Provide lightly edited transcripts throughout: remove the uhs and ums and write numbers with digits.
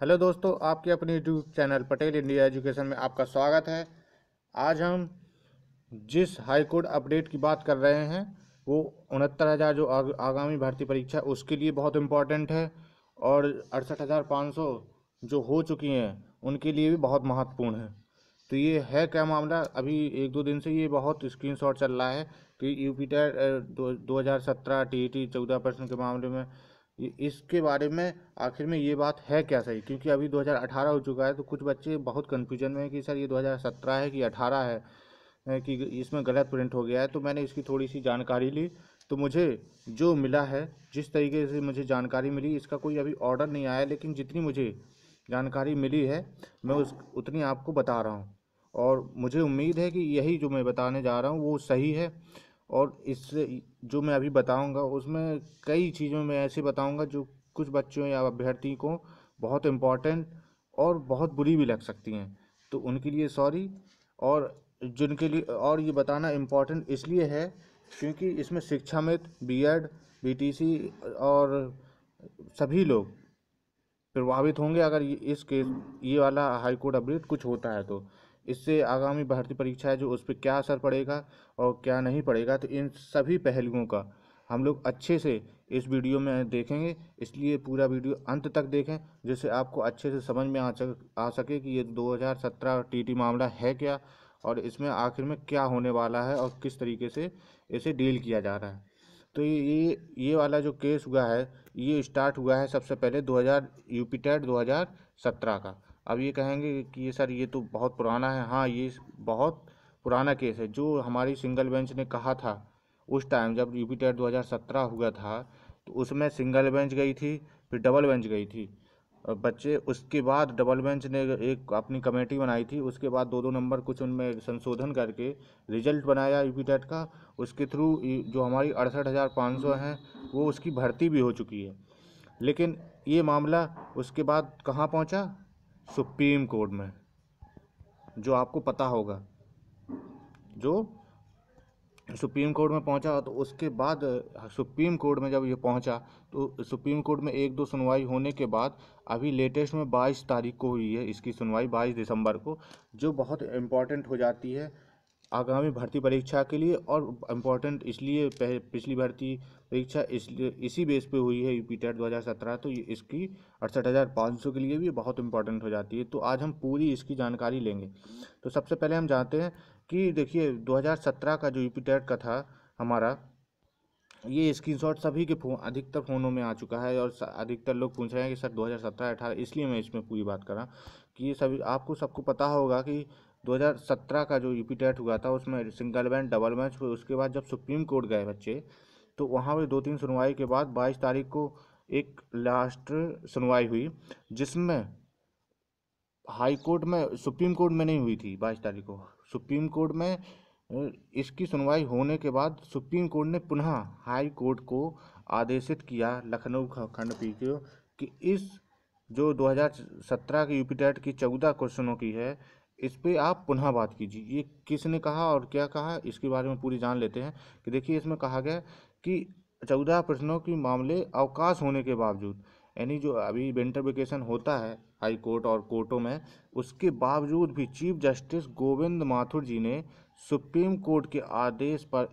Hello दोस्तों, आपके अपने YouTube channel Patel India education में आपका स्वागत है। आज हम जिस हाई कोर्ट अपडेट की बात कर रहे हैं वो 69,000 जो आगामी भर्ती परीक्षा है उसके लिए बहुत इम्पोर्टेंट है, और 68,500 जो हो चुकी हैं उनके लिए भी बहुत महत्वपूर्ण है। तो ये है क्या मामला, अभी एक दो दिन से ये बहुत स्क्रीनशॉट चल रहा है कि यूपी टेट 2017 टीईटी 14 प्रश्न के मामले में इसके बारे में आखिर में ये बात है क्या सही, क्योंकि अभी 2018 हो चुका है। तो कुछ बच्चे बहुत कन्फ्यूजन में है कि सर ये 2017 है कि 18 है कि इसमें गलत प्रिंट हो गया है। तो मैंने इसकी थोड़ी सी जानकारी ली, तो मुझे जो मिला है, जिस तरीके से मुझे जानकारी मिली, इसका कोई अभी ऑर्डर नहीं आया, लेकिन जितनी मुझे जानकारी मिली है मैं उस उतनी आपको बता रहा हूँ। और मुझे उम्मीद है कि यही जो मैं बताने जा रहा हूँ वो सही है। और इससे जो मैं अभी बताऊंगा उसमें कई चीज़ों में ऐसे बताऊंगा जो कुछ बच्चों या अभ्यर्थी को बहुत इम्पोर्टेंट और बहुत बुरी भी लग सकती हैं, तो उनके लिए सॉरी। और जिनके लिए, और ये बताना इम्पोर्टेंट इसलिए है क्योंकि इसमें शिक्षा मित्र, बीएड, बीटीसी और सभी लोग प्रभावित होंगे अगर इस केस ये वाला हाई कोर्ट अपडेट कुछ होता है। तो इससे आगामी भर्ती परीक्षा है जो उस पर क्या असर पड़ेगा और क्या नहीं पड़ेगा, तो इन सभी पहलुओं का हम लोग अच्छे से इस वीडियो में देखेंगे। इसलिए पूरा वीडियो अंत तक देखें जिससे आपको अच्छे से समझ में आ सके कि ये 2017 टीटी मामला है क्या, और इसमें आखिर में क्या होने वाला है और किस तरीके से इसे डील किया जा रहा है। तो ये वाला जो केस हुआ है ये स्टार्ट हुआ है सबसे पहले 2000 यूपी टेट 2017 का। अब ये कहेंगे कि ये सर ये तो बहुत पुराना है। हाँ, ये बहुत पुराना केस है। जो हमारी सिंगल बेंच ने कहा था उस टाइम जब यूपी टेट 2017 हुआ था, तो उसमें सिंगल बेंच गई थी, फिर डबल बेंच गई थी। बच्चे उसके बाद डबल बेंच ने एक अपनी कमेटी बनाई थी, उसके बाद दो दो नंबर कुछ उनमें संशोधन करके रिजल्ट बनाया यूपी टेट का। उसके थ्रू जो हमारी 68,500 हैं वो उसकी भर्ती भी हो चुकी है। लेकिन ये मामला उसके बाद कहाँ पहुँचा? सुप्रीम कोर्ट में, जो आपको पता होगा। जो सुप्रीम कोर्ट में पहुंचा, तो उसके बाद सुप्रीम कोर्ट में जब ये पहुंचा तो सुप्रीम कोर्ट में एक दो सुनवाई होने के बाद अभी लेटेस्ट में 22 तारीख को हुई है इसकी सुनवाई, 22 दिसंबर को, जो बहुत इम्पॉर्टेंट हो जाती है आगामी भर्ती परीक्षा के लिए। और इम्पोर्टेंट इसलिए पिछली भर्ती परीक्षा इसलिए इसी बेस पे हुई है यूपी टेट 2017, तो ये इसकी 68,500 के लिए भी बहुत इंपॉर्टेंट हो जाती है। तो आज हम पूरी इसकी जानकारी लेंगे। तो सबसे पहले हम जानते हैं कि देखिए 2017 का जो यूपी टेट का था हमारा, ये स्क्रीनशॉट सभी के फ़ोन, अधिकतर फ़ोनों में आ चुका है। और अधिकतर लोग पूछ रहे हैं कि सर 2017-18, इसलिए मैं इसमें पूरी बात कर रहा हूँ कि ये सभी आपको सबको पता होगा कि 2017 का जो यूपी टेट हुआ था उसमें सिंगल बेंच, डबल बेंच, फिर उसके बाद जब सुप्रीम कोर्ट गए बच्चे, तो वहाँ पे दो तीन सुनवाई के बाद 22 तारीख को एक लास्ट सुनवाई हुई, जिसमें हाई कोर्ट में, सुप्रीम कोर्ट में नहीं हुई थी 22 तारीख को। सुप्रीम कोर्ट में इसकी सुनवाई होने के बाद सुप्रीम कोर्ट ने पुनः हाई कोर्ट को आदेशित किया, लखनऊ खंडपीठ को, कि इस जो 2017 के यूपी टेट की 14 क्वेश्चनों की है इस पे आप पुनः बात कीजिए। ये किसने कहा और क्या कहा इसके बारे में पूरी जान लेते हैं। कि देखिए इसमें कहा गया कि 14 प्रश्नों के मामले अवकाश होने के बावजूद, यानी जो अभी विंटर वेकेशन होता है हाई कोर्ट और कोर्टों में, उसके बावजूद भी चीफ जस्टिस गोविंद माथुर जी ने सुप्रीम कोर्ट के आदेश पर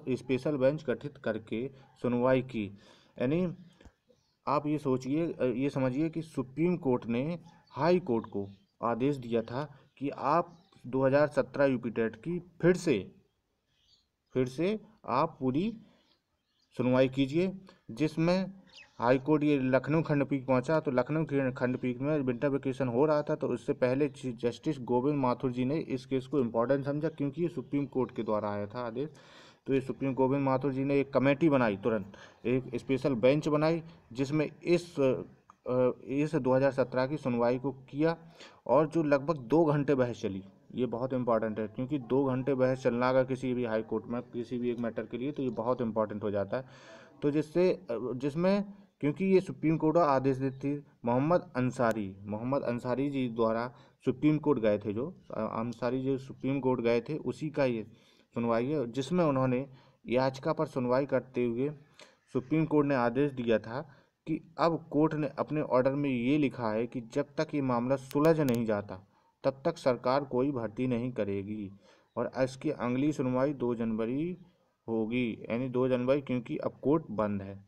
स्पेशल बेंच गठित करके सुनवाई की। यानी आप ये सोचिए, ये समझिए कि सुप्रीम कोर्ट ने हाई कोर्ट को आदेश दिया था कि आप 2017 यूपी टेट की फिर से आप पूरी सुनवाई कीजिए। जिसमें हाई कोर्ट ये लखनऊ खंडपीठ पहुंचा, तो लखनऊ खंडपीठ में विंटर वेकेशन हो रहा था, तो उससे पहले चीफ जस्टिस गोविंद माथुर जी ने इस केस को इम्पोर्टेंट समझा, क्योंकि ये सुप्रीम कोर्ट के द्वारा आया था आदेश। तो ये सुप्रीम गोविंद माथुर जी ने एक कमेटी बनाई, तुरंत एक स्पेशल बेंच बनाई, जिसमें इस 2017 की सुनवाई को किया। और जो लगभग 2 घंटे बहस चली, ये बहुत इंपॉर्टेंट है, क्योंकि 2 घंटे बहस चलना अगर किसी भी हाई कोर्ट में किसी भी एक मैटर के लिए, तो ये बहुत इंपॉर्टेंट हो जाता है। तो जिसमें क्योंकि ये सुप्रीम कोर्ट का आदेश देती थी, मोहम्मद अंसारी जी द्वारा सुप्रीम कोर्ट गए थे, जो अंसारी जी सुप्रीम कोर्ट गए थे, उसी का ये सुनवाई है, जिसमें उन्होंने याचिका पर सुनवाई करते हुए सुप्रीम कोर्ट ने आदेश दिया था कि अब कोर्ट ने अपने ऑर्डर में ये लिखा है कि जब तक ये मामला सुलझ नहीं जाता तब तक सरकार कोई भर्ती नहीं करेगी, और इसकी अगली सुनवाई 2 जनवरी होगी, यानी 2 जनवरी, क्योंकि अब कोर्ट बंद है।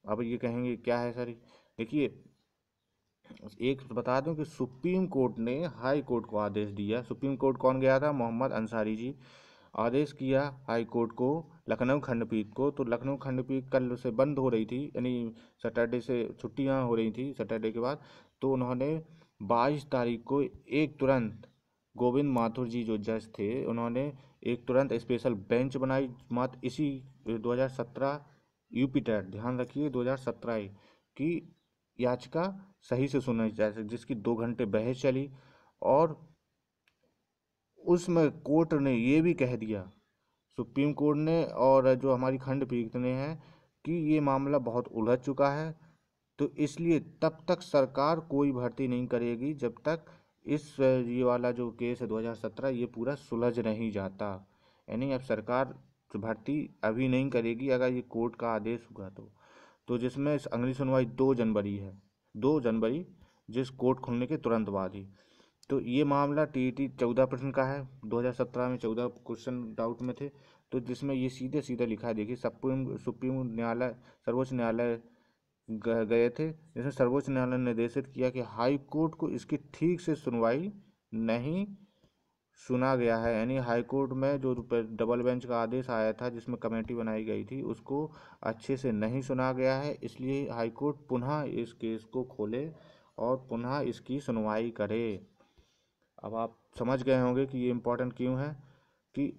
अब ये कहेंगे क्या है सर? देखिए, एक बता दूं कि सुप्रीम कोर्ट ने हाई कोर्ट को आदेश दिया। सुप्रीम कोर्ट कौन गया था? मोहम्मद अंसारी जी। आदेश किया हाई कोर्ट को, लखनऊ खंडपीठ को। तो लखनऊ खंडपीठ कल से बंद हो रही थी, यानी सैटरडे से छुट्टियां हो रही थी सैटरडे के बाद। तो उन्होंने 22 तारीख को एक तुरंत, गोविंद माथुर जी जो जज थे, उन्होंने एक तुरंत स्पेशल बेंच बनाई। मात्र इसी 2017 यूपी टेट, ध्यान रखिए 2017 की याचिका सही से सुनी जाए, जिसकी 2 घंटे बहस चली। और उसमें कोर्ट ने ये भी कह दिया, सुप्रीम कोर्ट ने और जो हमारी खंडपीठ ने, है कि ये मामला बहुत उलझ चुका है, तो इसलिए तब तक सरकार कोई भर्ती नहीं करेगी जब तक इस ये वाला जो केस है 2017 ये पूरा सुलझ नहीं जाता। यानी अब सरकार भर्ती अभी नहीं करेगी अगर ये कोर्ट का आदेश हुआ तो जिसमें अगली सुनवाई 2 जनवरी है, 2 जनवरी, जिस कोर्ट खुलने के तुरंत बाद ही। तो ये मामला टीईटी 14 प्रश्न का है। 2017 में 14 क्वेश्चन डाउट में थे, तो जिसमें ये सीधे सीधे लिखा है। देखिए, सुप्रीम सुप्रीम न्यायालय सर्वोच्च न्यायालय गए थे, जिसमें सर्वोच्च न्यायालय ने निर्देशित किया कि हाई कोर्ट को इसकी ठीक से सुनवाई नहीं सुना गया है। यानी हाई कोर्ट में जो डबल बेंच का आदेश आया था जिसमें कमेटी बनाई गई थी उसको अच्छे से नहीं सुना गया है, इसलिए हाई कोर्ट पुनः इस केस को खोले और पुनः इसकी सुनवाई करे। अब आप समझ गए होंगे कि ये इम्पोर्टेंट क्यों है, कि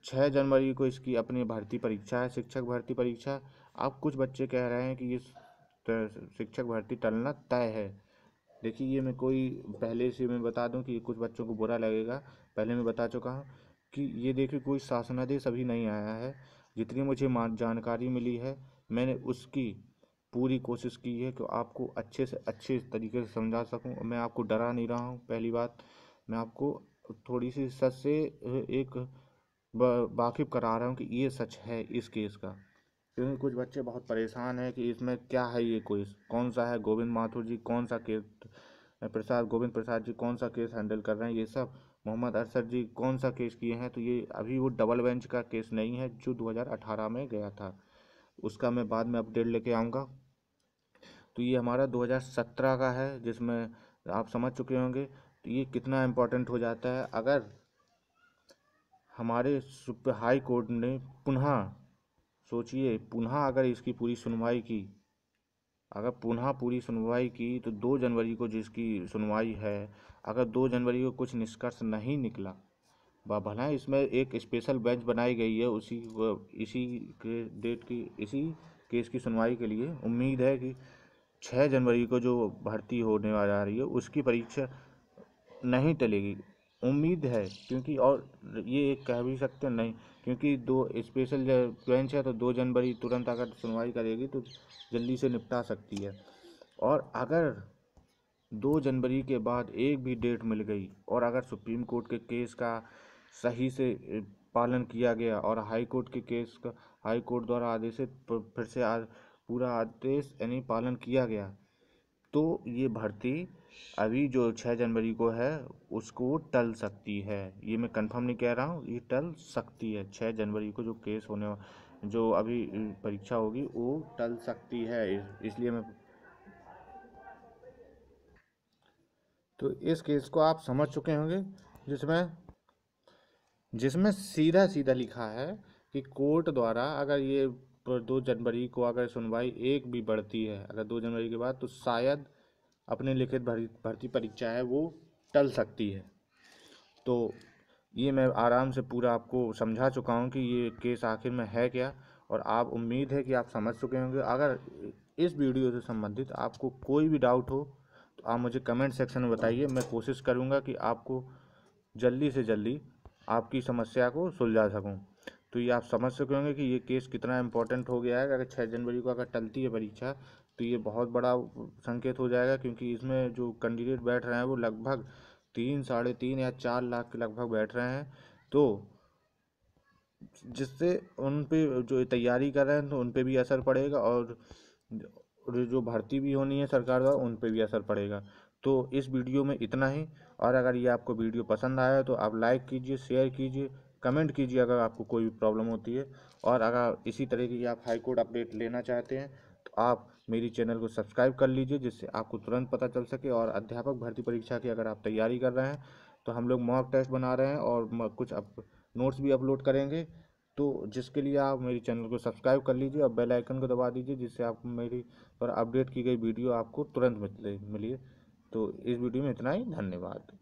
6 जनवरी को इसकी अपनी भर्ती परीक्षा है, शिक्षक भर्ती परीक्षा। अब कुछ बच्चे कह रहे हैं कि ये शिक्षक भर्ती टलना तय है। देखिए, ये मैं कोई पहले से मैं बता दूं कि कुछ बच्चों को बुरा लगेगा, पहले मैं बता चुका हूँ कि ये देखिए कोई शासनादेश अभी नहीं आया है। जितनी मुझे जानकारी मिली है मैंने उसकी पूरी कोशिश की है कि आपको अच्छे से अच्छे तरीके से समझा सकूं। मैं आपको डरा नहीं रहा हूं, पहली बात। मैं आपको थोड़ी सी सच से एक वाकिफ करा रहा हूं कि ये सच है इस केस का, क्योंकि कुछ बच्चे बहुत परेशान हैं कि इसमें क्या है, ये केस कौन सा है, गोविंद माथुर जी कौन सा केस, गोविंद प्रसाद जी कौन सा केस हैंडल कर रहे हैं, ये सब मोहम्मद अरशद जी कौन सा केस किए हैं। तो ये अभी वो डबल बेंच का केस नहीं है जो 2018 में गया था, उसका मैं बाद में अपडेट लेके आऊँगा। तो ये हमारा 2017 का है, जिसमें आप समझ चुके होंगे। तो ये कितना इम्पोर्टेंट हो जाता है अगर हमारे हाई कोर्ट ने पुनः, सोचिए, पुनः अगर इसकी पूरी सुनवाई की, अगर पुनः पूरी सुनवाई की तो 2 जनवरी को जिसकी सुनवाई है, अगर 2 जनवरी को कुछ निष्कर्ष नहीं निकला, भला इसमें एक स्पेशल बेंच बनाई गई है इसी के डेट की, इसी केस की सुनवाई के लिए। उम्मीद है कि 6 जनवरी को जो भर्ती होने वाला रही है उसकी परीक्षा नहीं टलेगी, उम्मीद है। क्योंकि और ये एक कह भी सकते हैं नहीं, क्योंकि दो स्पेशल बेंच है तो 2 जनवरी तुरंत अगर सुनवाई करेगी तो जल्दी से निपटा सकती है। और अगर 2 जनवरी के बाद एक भी डेट मिल गई और अगर सुप्रीम कोर्ट के केस का सही से पालन किया गया और हाई कोर्ट के केस का हाई कोर्ट द्वारा आदेशित फिर से पूरा आदेश यानी पालन किया गया, तो ये भर्ती अभी जो 6 जनवरी को है उसको टल सकती है। ये मैं कंफर्म नहीं कह रहा हूँ, ये टल सकती है। 6 जनवरी को जो केस होने जो अभी परीक्षा होगी वो टल सकती है, इसलिए मैं, तो इस केस को आप समझ चुके होंगे, जिसमें जिसमें सीधा सीधा लिखा है कि कोर्ट द्वारा अगर ये 2 जनवरी को अगर सुनवाई एक भी बढ़ती है, अगर 2 जनवरी के बाद, तो शायद अपने लिखित भर्ती परीक्षा है वो टल सकती है। तो ये मैं आराम से पूरा आपको समझा चुका हूँ कि ये केस आखिर में है क्या, और आप, उम्मीद है कि आप समझ चुके होंगे। अगर इस वीडियो से संबंधित आपको कोई भी डाउट हो तो आप मुझे कमेंट सेक्शन में बताइए, मैं कोशिश करूँगा कि आपको जल्दी से जल्दी आपकी समस्या को सुलझा सकूं। तो ये आप समझ सके होंगे कि ये केस कितना इम्पोर्टेंट हो गया है। अगर 6 जनवरी को अगर टलती है परीक्षा तो ये बहुत बड़ा संकेत हो जाएगा, क्योंकि इसमें जो कैंडिडेट बैठ रहे हैं वो लगभग 3, 3.5 या 4 लाख के लगभग बैठ रहे हैं। तो जिससे उन पे जो तैयारी कर रहे हैं तो उन पे भी असर पड़ेगा, और और जो भर्ती भी होनी है सरकार द्वारा उन पे भी असर पड़ेगा। तो इस वीडियो में इतना ही। और अगर ये आपको वीडियो पसंद आया तो आप लाइक कीजिए, शेयर कीजिए, कमेंट कीजिए अगर आपको कोई भी प्रॉब्लम होती है। और अगर इसी तरीके की आप हाई कोर्ट अपडेट लेना चाहते हैं तो आप मेरी चैनल को सब्सक्राइब कर लीजिए, जिससे आपको तुरंत पता चल सके। और अध्यापक भर्ती परीक्षा की अगर आप तैयारी कर रहे हैं तो हम लोग मॉक टेस्ट बना रहे हैं और कुछ नोट्स भी अपलोड करेंगे। तो जिसके लिए आप मेरी चैनल को सब्सक्राइब कर लीजिए और बेल आइकन को दबा दीजिए, जिससे आप मेरी पर अपडेट की गई वीडियो आपको तुरंत मिले। तो इस वीडियो में इतना ही। धन्यवाद।